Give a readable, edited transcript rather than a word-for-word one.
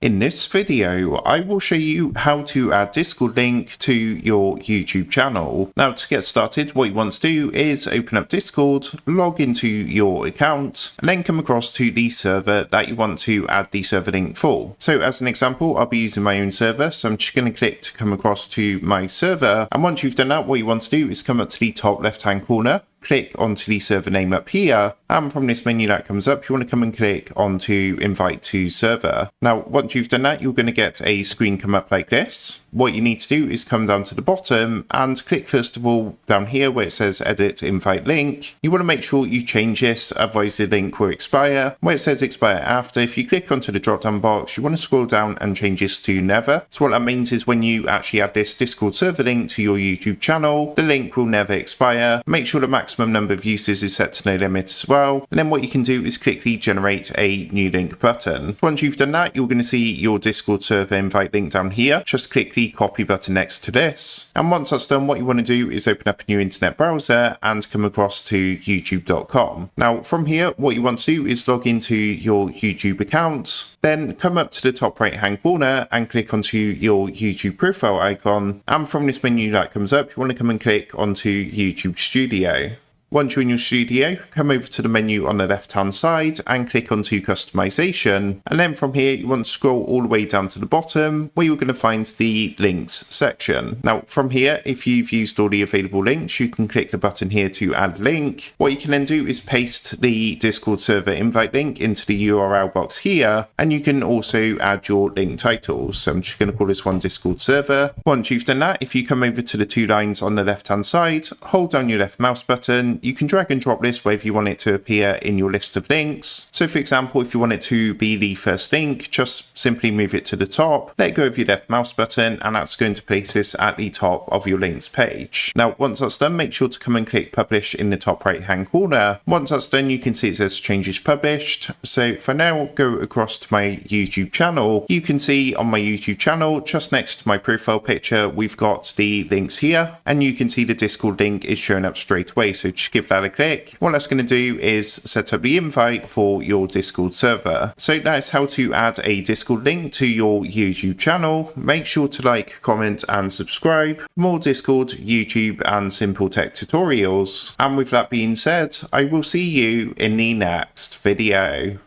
In this video, I will show you how to add Discord link to your YouTube channel. Now, to get started, what you want to do is open up Discord, log into your account, and then come across to the server that you want to add the server link for. So as an example, I'll be using my own server, so I'm just going to click to come across to my server. And once you've done that, what you want to do is come up to the top left-hand corner, click onto the server name up here, and from this menu that comes up, you want to come and click onto invite to server. Now, once you've done that, you're going to get a screen come up like this. What you need to do is come down to the bottom and click first of all down here where it says edit invite link. You want to make sure you change this, otherwise the link will expire. Where it says expire after, if you click onto the drop down box, you want to scroll down and change this to never. So what that means is when you actually add this Discord server link to your YouTube channel, the link will never expire. Make sure the maximum number of users is set to no limit as well. And then what you can do is quickly generate a new link button. Once you've done that, you're going to see your Discord server invite link down here. Just click the copy button next to this. And once that's done, what you want to do is open up a new internet browser and come across to youtube.com. Now from here, what you want to do is log into your YouTube account, then come up to the top right hand corner and click onto your YouTube profile icon. And from this menu that comes up, you want to come and click onto YouTube Studio. Once you're in your studio, come over to the menu on the left hand side and click onto customization. And then from here, you want to scroll all the way down to the bottom where you're going to find the links section. Now from here, if you've used all the available links, you can click the button here to add link. What you can then do is paste the Discord server invite link into the URL box here. And you can also add your link title. So I'm just going to call this one Discord server. Once you've done that, if you come over to the two lines on the left hand side, hold down your left mouse button. You can drag and drop this wherever you want it to appear in your list of links. So for example, if you want it to be the first link, just simply move it to the top, let go of your left mouse button, and that's going to place this at the top of your links page. Now, once that's done, make sure to come and click publish in the top right hand corner. Once that's done, you can see it says changes published. So if I now go across to my YouTube channel, you can see on my YouTube channel, just next to my profile picture, we've got the links here, and you can see the Discord link is showing up straight away. So just give that a click. What that's going to do is set up the invite for your Discord server. So that's how to add a Discord link to your YouTube channel. Make sure to like, comment and subscribe for more Discord, YouTube and simple tech tutorials. And with that being said, I will see you in the next video.